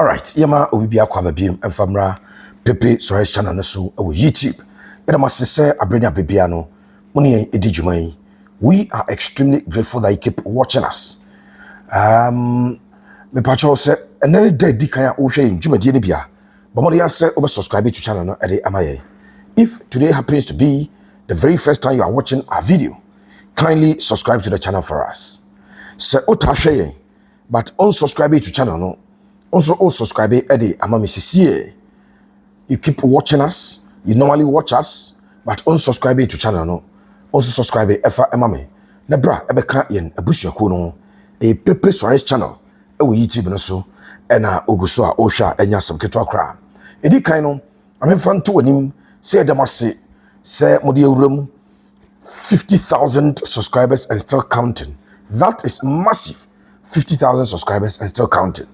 All right, yama obibia kwa babiem emfamra pepe soyes channel no so on YouTube. Ina masese abrenya bebia no muni edi dwuman. We are extremely grateful that you keep watching us. Me pacho se enere day di kan o hwe dwumadie ne bia. Bomode ya se obe subscribe to channel no ede amaye. If today happens to be the very first time you are watching our video, kindly subscribe to the channel for us. Se otahwe but unsubscribe to channel no also subscribe Eddie Amamisisi. You keep watching us, you normally watch us, but unsubscribe to channel no. Also subscribe Efa Emame. Nebra Ebeka yen Abusia Kuno, a Pepe Suarez channel, YouTube no so, and Ogusua Osha and Yasam Ketokra. Edi Kaino, I'm fan to him, say Damasi, say Modia room 50,000 subscribers and still counting. That is massive. 50,000 subscribers and still counting.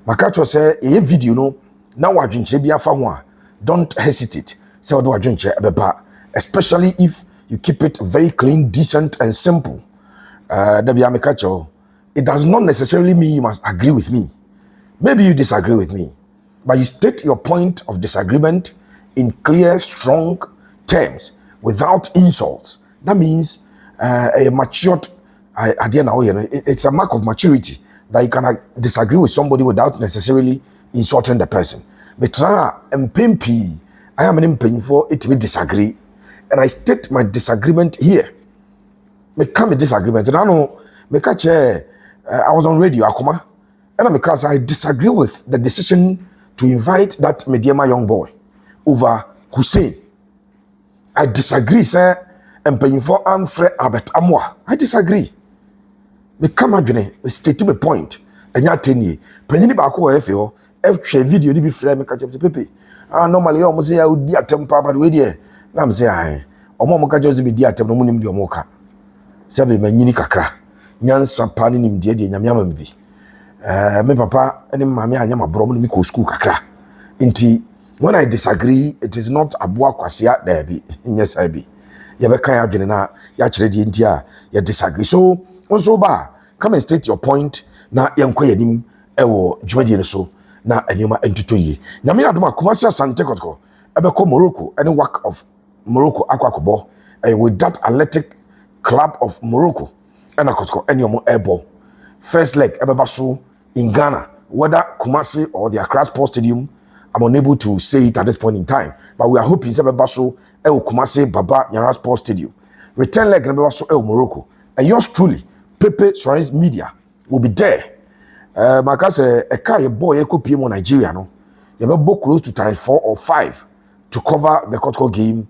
Makacho say a video no now wadwinche bia fa ho a don't hesitate say odo wadwinche ebeba, especially if you keep it very clean, decent and simple. Makacho, it does not necessarily mean you must agree with me. Maybe you disagree with me, but you state your point of disagreement in clear, strong terms without insults. That means a matured idea now, it's a mark of maturity that you can disagree with somebody without necessarily insulting the person. But I am painful it will disagree, and I state my disagreement here. Me come a disagreement, and I know me catch I was on radio Akuma, and because I disagree with the decision to invite that Mediama young boy over Hussein. I disagree, sir, and painful and Fred Albert Amwa. I disagree. Me come adwene me state my point enya tenye panyini ba ko efio ehwe video ni bi frɛ me ka chepte pepe normally o mo say ya odi atem pa ba we dey na me say ai o mo ka just be di atem no munim di o mo ka sabe manyini kakra nyansa pa ni nim de nyame ama me bi me papa ene mama anya mabro mo ni ko school kakra nti when I disagree, it is not aboa kwasia there be yes I be ye be kan adwene na ya kire di nti a ye disagree so also ba come and state your point na yenko yanim ewo dwumadie ne so na enema entutoye nyame adoma Kumasi Asante Kotoko ebeko Morocco any work of Morocco akwakobo with that athletic club of Morocco and Kotoko any omo ebo first leg ebeba so in Ghana, whether Kumasi or the Accra Sports Stadium, I'm unable to say it at this point in time, but we are hoping ebeba so Kumasi Baba Nyara Sports Stadium return leg ebeba so Morocco, and yours truly Pepe Suarez Media will be there. Makase a car boy eco PM Nigeria no. You have book close to times 4 or 5 to cover the Kotoko game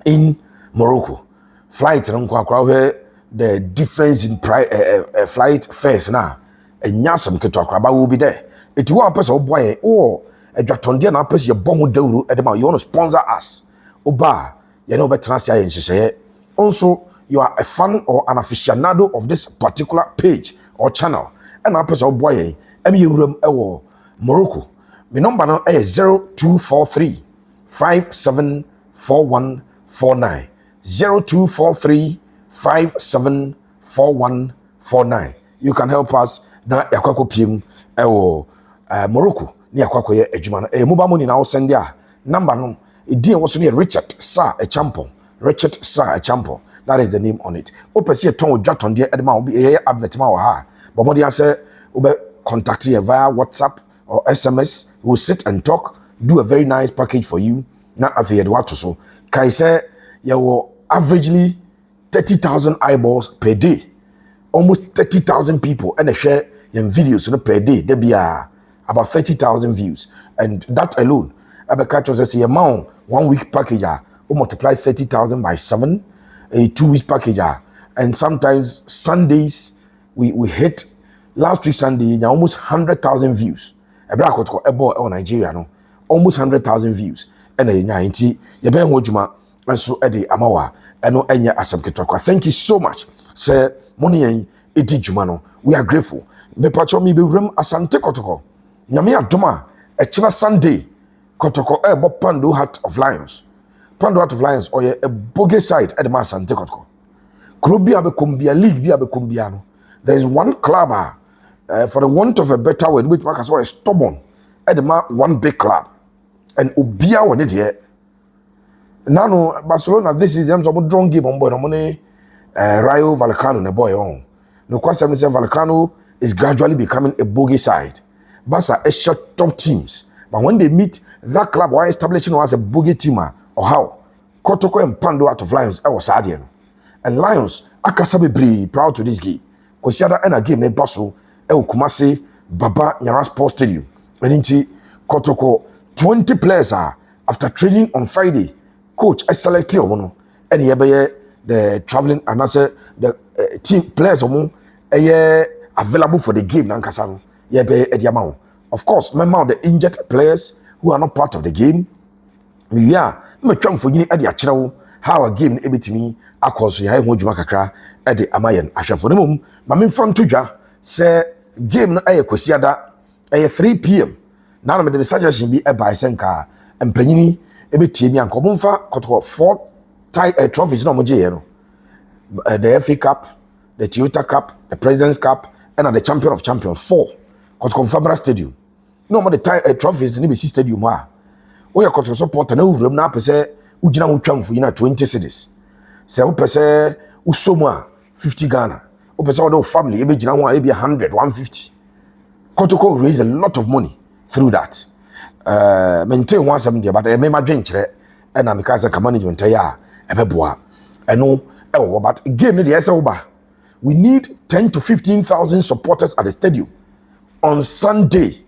in Morocco. Flight the difference in flight fares now. And Yasam Ketokra will be there. It will person boy or a Jatondia na person your bomb deuru at the you want to sponsor us. Oba, you know better and she say also you are a fan or an aficionado of this particular page or channel, and our person boy, Morocco. My number now is 0243 574149. 0243 574149. You can help us na yakwako pim Morocco ni yakwako ye ejuma mobile money na send there number no edin was near Richard Sir a champion. Richard Sir a champion. That is the name on it. Opesi a ton jaton dear Edma will be a advert ma ha. But what say ube contact you via WhatsApp or SMS. We'll sit and talk, do a very nice package for you. Not after what so. Kai say you will averagely 30,000 eyeballs per day. Almost 30,000 people and they share your videos per day. There be about 30,000 views. And that alone, I catch us a amount 1 week package multiply 30,000 by 7. A 2 weeks package, and sometimes Sundays we hit last week Sunday almost 100,000 views. A black on Nigeria no almost 100,000 views and a 90 yeben hojuma and so Eddie Amawa and no enya asam Kotoko. Thank you so much, sir. Money edi jumano. We are grateful. Me pacho mi be room Asante Kotoko. Nyame adoma a china Sunday Kotoko Pando Heart of Lions. Pando Heart of Lions or a boge side at the Asante Kotoko. Krobia be kumbia league bia be kumbiano. There is one club for the want of a better word which markers are stubborn. at the one big club and ubia one it here. Now no Barcelona this is them some drone game on boy no money Rayo Vallecano na boy on. No question Vallecano is gradually becoming a bogey side. Barca is shot top teams. But when they meet that club why establishing as a bogey teamer or how Kotoko and Pando out of Lions I was Adian. And Lions akasabe be proud to this game. Kosiada and a game ne Basso Kumasi Baba Nyara Sports Stadium. And into Kotoko 20 players are after training on Friday. Coach I selected Omono and the traveling and answer the team players available for the game nankasa no of course remember the injured players who are not part of the game we are me twam for yini ade akyerewo how a game ebetimi akoso ya ho dwuma kakra ade amayen ahwefo ne mum ma me mfa ntodwa se game no kwasiada 3 pm na no me the suggestion bi by senka empanyini ebetie mi anko bomfa Kotoko 4 trophies no mo je no the FA Cup, the Toyota Cup, the President's Cup, and the Champion of Champions 4. Kotoko Fabra Stadium. No more the trophies in the stadium. We are Kotoko support and no room now per se Ujina Ucham for 20 cities. Say per se Usoma 50 Ghana. Opesa no family, maybe 100, 150. Kotoko raised a lot of money through that. Maintain 170, but I may my drink and I'm because I management ya ebeboa. I know. But game we need 10 to 15,000 supporters at the stadium on Sunday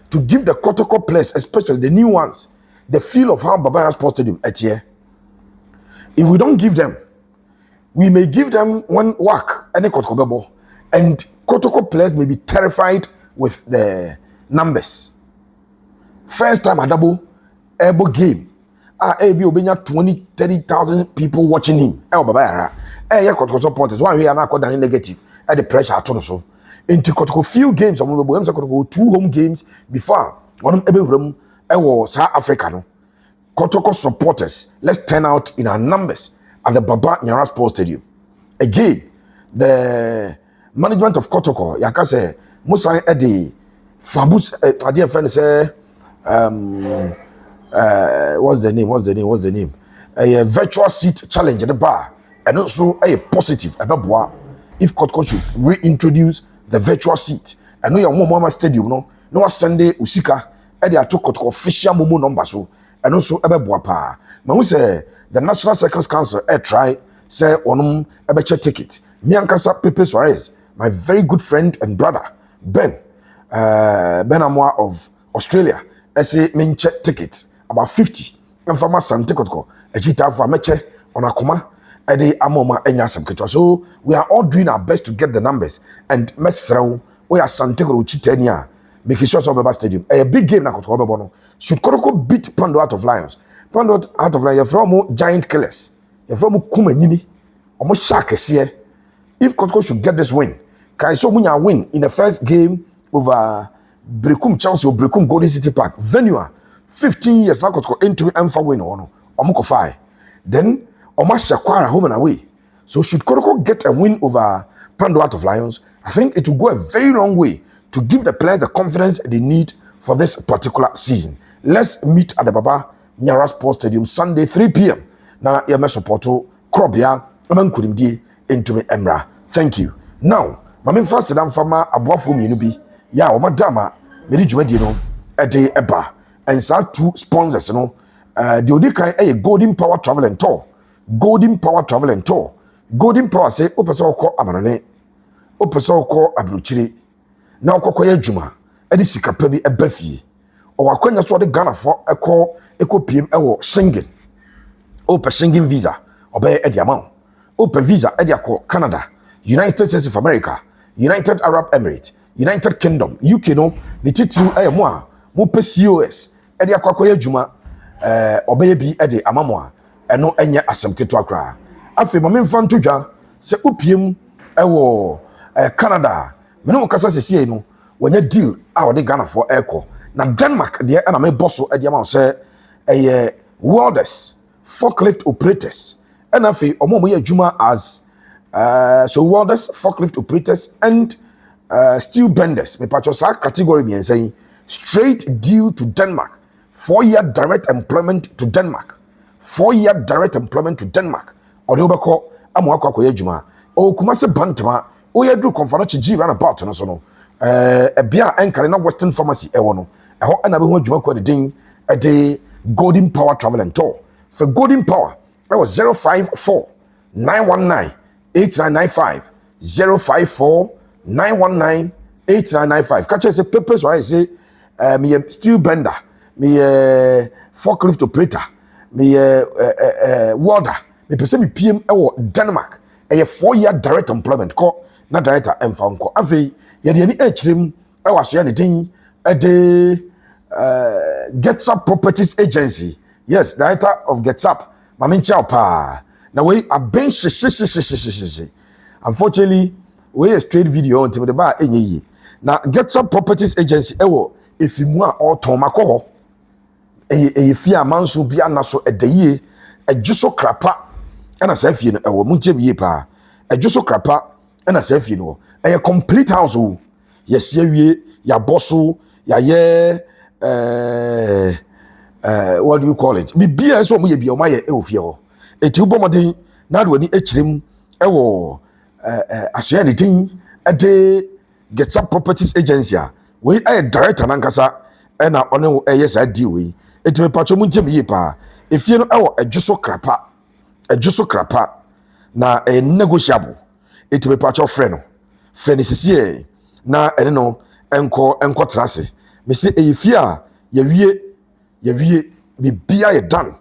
to give the Kotoko players, especially the new ones, the feel of how Baba Sports Stadium at here. If we don't give them, we may give them one whack and a Kotoko bebo, and Kotoko players may be terrified with the numbers. First time a double game. Ebi obenya 20-30,000 people watching him. Baba yara. Kotoko supporters. One we are not quite negative. The pressure at all so. Into Kotoko few games. I'm going to go 2 home games before. One ebe room. Was South Africa no. Kotoko supporters. Let's turn out in our numbers at the Baba Nyara Sports Stadium. Again, the management of Kotoko. Yaka say Musa Edi Fabus. A dear friend say what's the name? A virtual seat challenge at the bar, and also a positive about if Kotoko should reintroduce the virtual seat. I know your Mama Stadium, no Sunday Usika, and they are two Kotoko official Momo number so, and also about pa. Man, say the National Circus Council try say onum a ticket. Miankasa Pepe Suarez, my very good friend and brother Ben Amwa of Australia, I say main check ticket. About 50 and from Asante Kotoko a chita for meche on akoma ede amoma enya samketo. So we are all doing our best to get the numbers and mesrel we are Asante Kotoko chitania making sure so Baba Stadium a big game na Kotoko bebono should Kotoko beat Pando out of Lions. Pando out of Lions you're from giant killers you're from kumanyini omo shark here. If Kotoko should get this win kai so munya win in the first game over Brekum Chelsea or Brekum Golden City Park venue 15 years now Kotoko into Emfa win or no Omoko 5. Then Omasha Kwara home and away. So should Kotoko get a win over Pando out of Lions, I think it will go a very long way to give the players the confidence they need for this particular season. Let's meet at the Baba Nyara Sports Stadium Sunday 3 p.m. Now you must support Krobia Amankurimdi into me Emra. Thank you. Now, Mamin Fast Adam Fama Abuafu Minubi, Ya Omadama, Medi Jumedino, a day eba. And so 2 sponsors, the Odikai a Golden Power Travel and Tour. Golden Power Travel and Tour. Golden Power say Opeso call Amarane. Opeso call Abruchiri. Now Kokoya Juma. Edisika Pebi a Befi. Or Aquena saw the Ghana for a call Eco PM Schengen. Open Schengen visa. Obey Ediamon. Open visa Ediaco Canada. United States of America. United Arab Emirates. United Kingdom. UK no. Nititu a moi. Mope COS. Edi akwakoye juma obeye bi ede amamoa eno enye asem keto akra afi ma memfa ntodwa se upiem ewo Canada me no kasa sese no wanya deal a wode Ghana for airco na Denmark de na me bosso ede ama se welders forklift operators and afi omo ye juma as so welders forklift operators and steel benders me patcho sa category bi ensan straight deal to Denmark. 4-year direct employment to Denmark. 4-year direct employment to Denmark. Ode obeko amoakwa akoye adwuma. O kuma se bantama o yadru konfano chiji run about no so no. Bia enkare na Western Pharmacy ewo no. Eho na be ho adwuma ko de din de Golden Power Travel and Tour. For Golden Power, that was 054 919 8995. 054 919 8995. Catch us a paper, so I say, me a steel bender, me a forklift operator, me a welder, me person me PM Denmark, a 4-year direct employment call, not director and found call. Avi, yet any HM, I was anything at the Gets Up Properties Agency. Yes, director of Gets Up. Mamin Chow Pa. Now we a bench. Unfortunately, we a straight video until the bar any. Now Gets Up Properties Agency. Ewo if you want all tomako. A fear manso be anaso a day. A juso crapa. And a self you know. Ewo munchem ye pa. A juso crapa. And a self you know. A complete house. Yes, ye ya bosso. Ya ye. What do you call it? Be beer so me be o my efio. Eti ubomodin na do ni echirem ewo asua ne din de Gets Up Properties Agency we director nankasa e na one yes adi we eti me pacho muntem yi pa efie no ewo adwuso krapa na negotiable eti me pacho frɛ no sisi na ene no enko trase me se efie a ye bibia ye done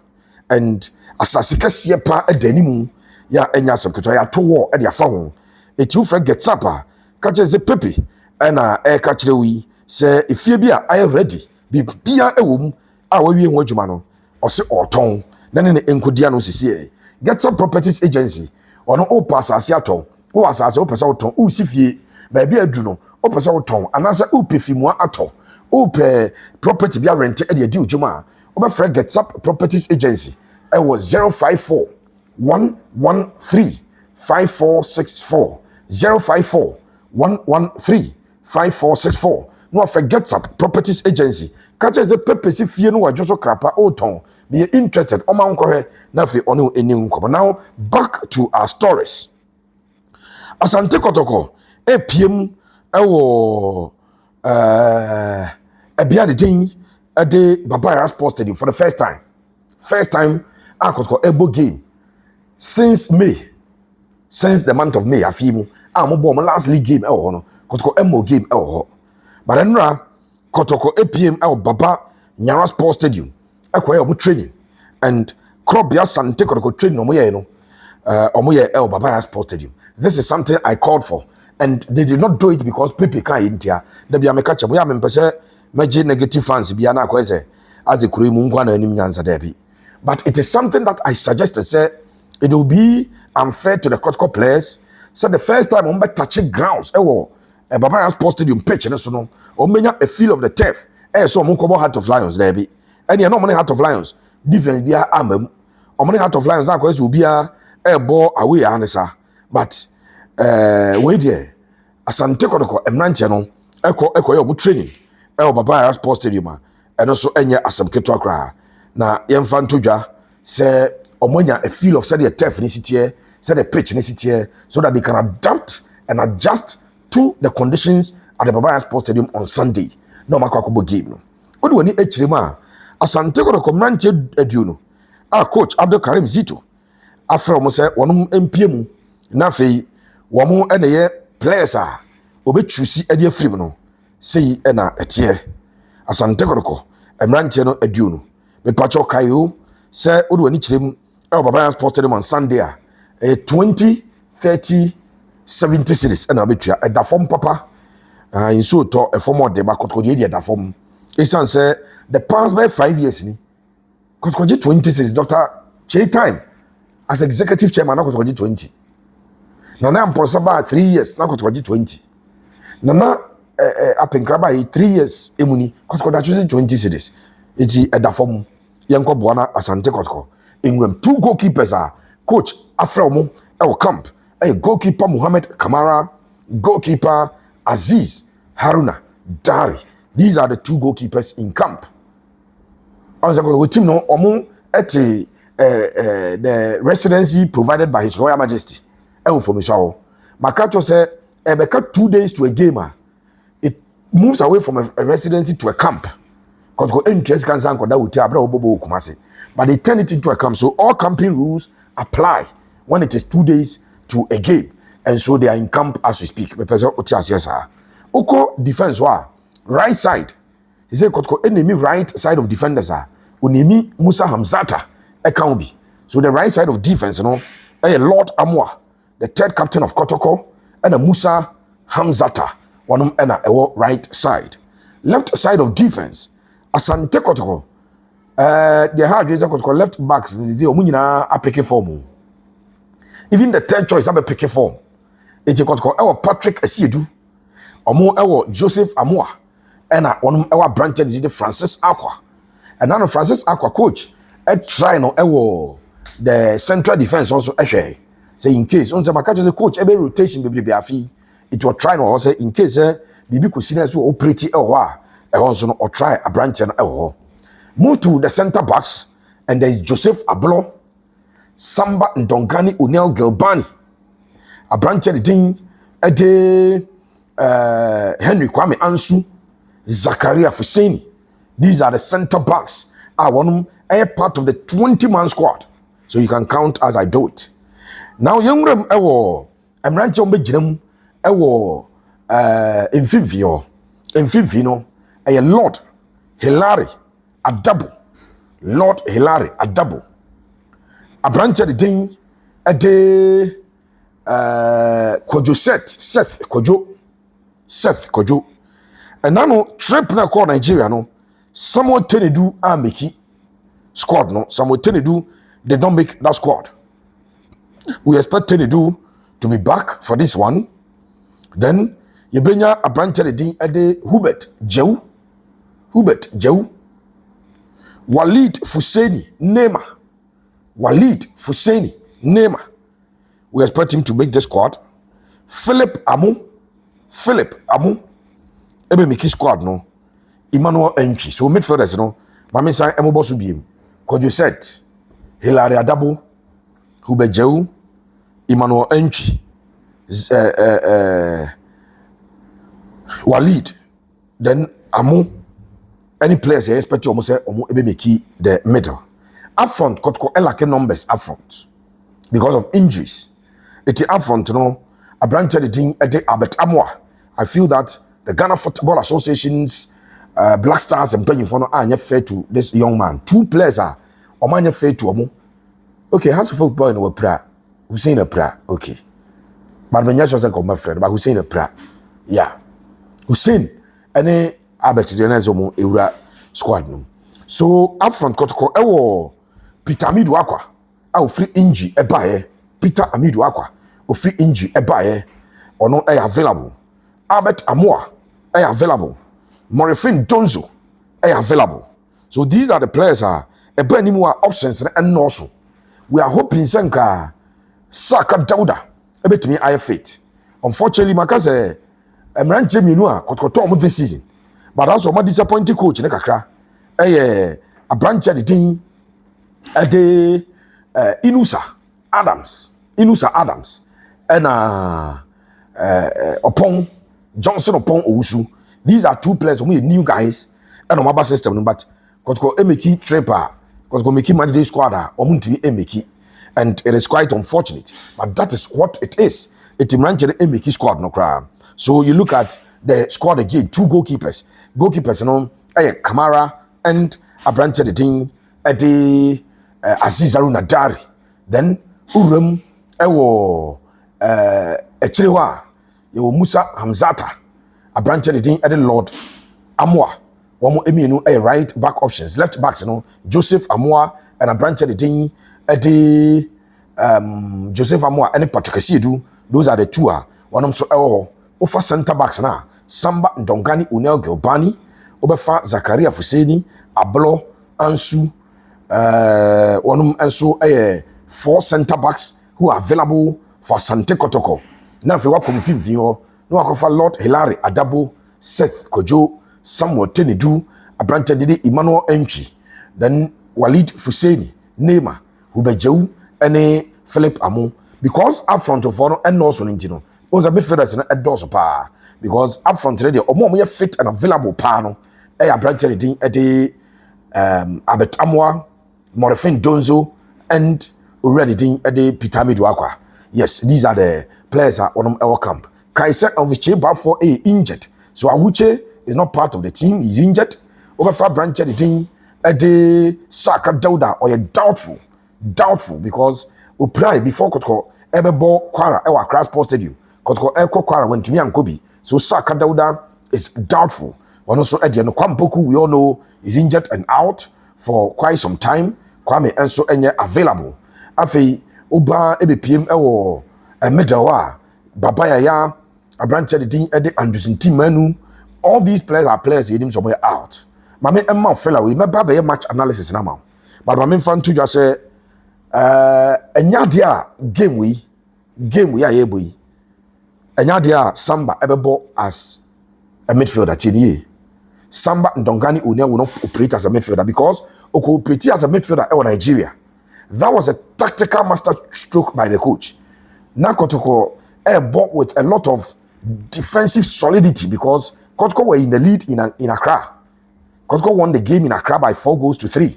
and asase kase pa adanimu ya enya sebketo ya to wo e de afa ho eti wo fra Gets Up a ka che se pepe na ka kire wi se efie bi a I ready bibia ewom a wawie ho adwuma no o se oton na ne enkodia no sisi Gets Up Properties Agency ono o pass asase aton wo asase o pesa oton o sifie ba bia adu no o pesa oton anasa o pefimu aton Ope property be rent e di ujuma obefre Gets Up Properties Agency it was 054 113 5464 054 113 5464 no for Gets Up Properties Agency catch the purpose if you know what just crapa oton be interested o man ko he na fe onu eni nko. Now back to our stories. Asante Kotoko epiem ewo Ebia the thing at the Baba Sports Stadium for the first time. First time I could call Ebo game since May. Since the month of May, I feel I'm my last league game no could call Emo game but then Kotoko APM Baba Nyara Sports Stadium. I call training and crop ya Asante Kotoko training omoye Baba Sports Stadium. This is something I called for. And they did not do it because people can't in here. They be a mekacha. We are members. Major negative fans be ana kwese as a kuru mungu na enim nyansa debi. But it is something that I suggested. Say it will be unfair to the Kotoko players. So the first time on touching grounds, Baba Sports Stadium pitch and so no, or menya a feel of the turf. So munko Heart of Lions debi. And you know money Heart of Lions. Difference be a or money Heart of Lions na kwese will be a ball away anesa. But wait there. Asante Kotoko emranche no eko yo mu training Baba Sports Stadium and also enye asabketo akra na yemfa ntodwa se omonya a feel of say the turf ni sitie say the pitch ni sitie so that they can adapt and adjust to the conditions at the Baba Sports Stadium on Sunday no makwakobo game no odi woni echirema Asante Kotoko emranche aduo no coach Karim Zito afro mo se wonum empiem na fei womo eneye players a obetrusi ade afrim no sei na etie Asante Kotoko emrantie no aduo no me pacho kayo se odo ani kirem Baba Sports Stadium on Sunday a 20 30 70 series na obetua da form papa in so to a form of the Kotoko dey da form esan say the past by 5 years ni Kotoko 20 series Dr. Che time as executive chairman na Kotoko 20 na mposa ba 3 years na Kotoko 20 na apenkraba 3 years emuni Kotoko da choose 20 series eti eda form yenko boana Asante Kotoko enwem 2 goalkeepers are coach aframo camp goalkeeper Muhammad Kamara, goalkeeper Aziz Haruna Dari, These are the two goalkeepers in camp. I was like, team no omo at the residency provided by His Royal Majesty. For me, so Makacho said, "Ebeka 2 days to a gamer. It moves away from a residency to a camp. Because go interest can sanko that would tell Bobo Kumasi. But they turn it into a camp. So all camping rules apply when it is 2 days to a game, and so they are in camp as we speak. Oko defense wa right side. He said, "Kotoko enemy right side of defenders are Unimi Musa Hamzata Ekambi." So the right side of defense, Lord Amwa, the third captain of Kotoko, and a Musa Hamzata, one and a right side. Left side of defense, Asante Kotoko. The hard is Kotoko left backs. A picky form. Even the third choice, I'm a picky form. It's Kotoko. Patrick Esiedu, Omo Joseph Amwa, and one branch the Francis Aqua, and none of Francis Aqua coach. Try no the central defense also say in case on the catch the coach every rotation be afi it will try no say in case bibi ko senior so operate also or try a branch and move to the center backs, and there is Joseph Ablo, Samba Ndongani Unel Gelbani, a branch the ding Henry Kwame Ansu, Zakaria Fuseni. These are the center backs. I want a part of the 20-man squad. So you can count as I do it. Now, young Ram I'm ranching Bejim, Infivino, a Lord Hilary, a double. Lord Hilary, a double. A branch of the ding, a day, Kojo Seth Kojo. And now, trip na call Nigeria, no. Someone tell you do Miki squad, no. Someone tell you do they don't make that squad. We expect Tenedu to be back for this one. Then you bring a branch of the Hubert Jew, Walid Fuseni Nema. We expect him to make the squad. Philip Amu, Ebe Miki squad, no. Emmanuel Enchi. So midfielders, no. Mami say Emobosu Biem. Kojo set. Hilary Adabo. Hubert Jew. Emmanuel Enchi. Walid. Then Amu. Any players you expect you almost say Ebe Miki the middle. Up front, Kotoko Elake numbers up front. Because of injuries. It's up front, no. A branch of the thing at Albert Amwa. I feel that the Ghana Football Association's Black Stars and Penny Fono are not fair to this young man. Two players are or man fair to Omo. Okay, how's the football in our prayer? Hussein a prayer, okay. But when you just like my friend, but Hussein a prayer. Yeah. Hussein, any Albert Denezomo Eura squad. No. So up front, Kotoko, Peter Amidu Aqua, I will free injury a buyer. Peter Amidu Aqua, or free injury a buyer, or not available. Albert Amoa, available. Morifin Donzo, available. So these are the players a brand new options and also. We are hoping Senka Saka Dauda, a bit me I fit. Unfortunately, Makaze, I'm ranching Kotokotom this season. But also my disappointing coach, Nekakra, a branch of the team, Inusa Adams, and Opong. Johnson upon Owusu. These are two players who are new guys and on my system, but Kotoko Emeki Trepa, Kotoko Meki Majday Squadra, or Muntini Emeki. And it is quite unfortunate, but that is what it is. It's a Manchester Emeki squad, no crime. So you look at the squad again, two goalkeepers. Goalkeepers, Kamara and a branch of the team, Aziz Haruna Dari. Then Urum, Echirewa. You Musa Hamzata, a branch of the team at the Lord Amwa. One more Eminu a right back options, left backs, Joseph Amwa and a branch of the team at the Joseph Amwa and Patrick Esiedu. Those are the two. One of them offer center backs now. Samba Ndongani Unel Gelbani, Obefa Zakaria Fuseni, Ablo Ansu, one and so 4 center backs who are available for Asante Kotoko. Now if you walk on no I Lord Hilary Adabo, Seth Kojo, Samuel Tenedu, Abrante Didi, Emmanuel Entry, then Walid Fuseni, Neymar, Hubejeu, and Philip Amo. Because up front of all and also Nintino. Was a midfielders in a doors of power. Because up front ready or more fit and available panel. Abrante Didi, Abet Amwa, Morefin Donzo, and already ding a day Pitami Duakwa. Yes, these are the players on our camp. Kaisa of Cheba for a injured. So Awuche is not part of the team, he's injured. Over far branch the thing a day Saka Dauda or a doubtful because Uprai before Kotoko ever bought Kwara our Crash Sports Stadium. Kotoko Eko Kwara went to me and Kobe. So Saka Dauda is doubtful. One also Ediano Kwampoku, we all know is injured and out for quite some time. Kwame Enso Enye available. Afi Uba EBPM ewo Medawa Babaya ya Abrante the Ding Eddie Anderson Team Manu. All these players are players in somewhere out. Mame Emma fella we remember a match analysis now. But Mame fan to just say enya dia game we are able. Enya dia Samba ebebo as a midfielder chidi. Samba Ndongani Unia will not operate as a midfielder because Oko operate as a midfielder in Nigeria. That was a tactical master stroke by the coach. Now Kotoko bought with a lot of defensive solidity because Kotoko were in the lead in Accra. Kotoko won the game in Accra by 4-3.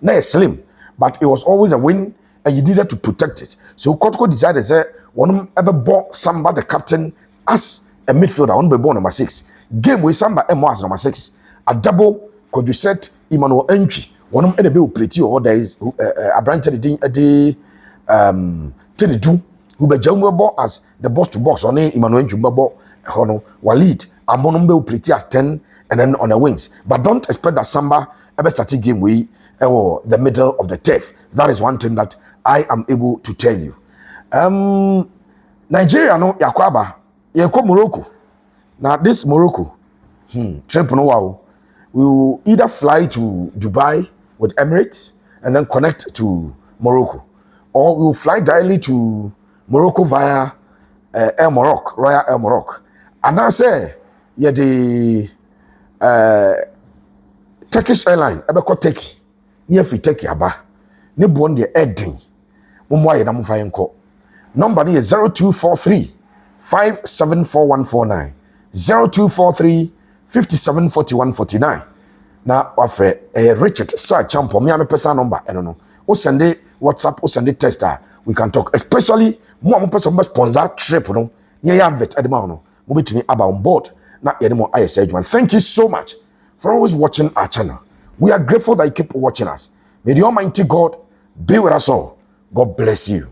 Now it's slim, but it was always a win and you needed to protect it. So Kotoko decided to one ever bought Samba the captain as a midfielder, one by ball number 6. Game with Samba M was number 6. A double could you set Emmanuel Entry. One of them will pretty or there is a branch of the day Tenedu who be jumbo as the boss to box on Emmanuel Jumbo Hono Walid and Bonombe pretty as 10 and then on the wings. But don't expect that Samba ever starting game we or the middle of the turf. That is one thing that I am able to tell you. Nigeria no Yakwaba Yako Morocco. Now this Morocco trip no wow. We will either fly to Dubai with Emirates and then connect to Morocco, or we will fly directly to Morocco via Air Morocco, Royal Air Morocco. And I say, yeah, the Turkish airline, ebe ko Turkey, near free Turkey aba, ne buon de airden, mumwa ye na mfa yenko. Number is 0243 574149, 0243 574149. Now, wafre Richard Sir Champo, me am a person number. I don't know. O send WhatsApp, o send tester. We can talk, especially more person sponsor trip. No, near advert at the moment. Move to me about on board. Not anymore. I say, man. Thank you so much for always watching our channel. We are grateful that you keep watching us. May the Almighty God be with us all. God bless you.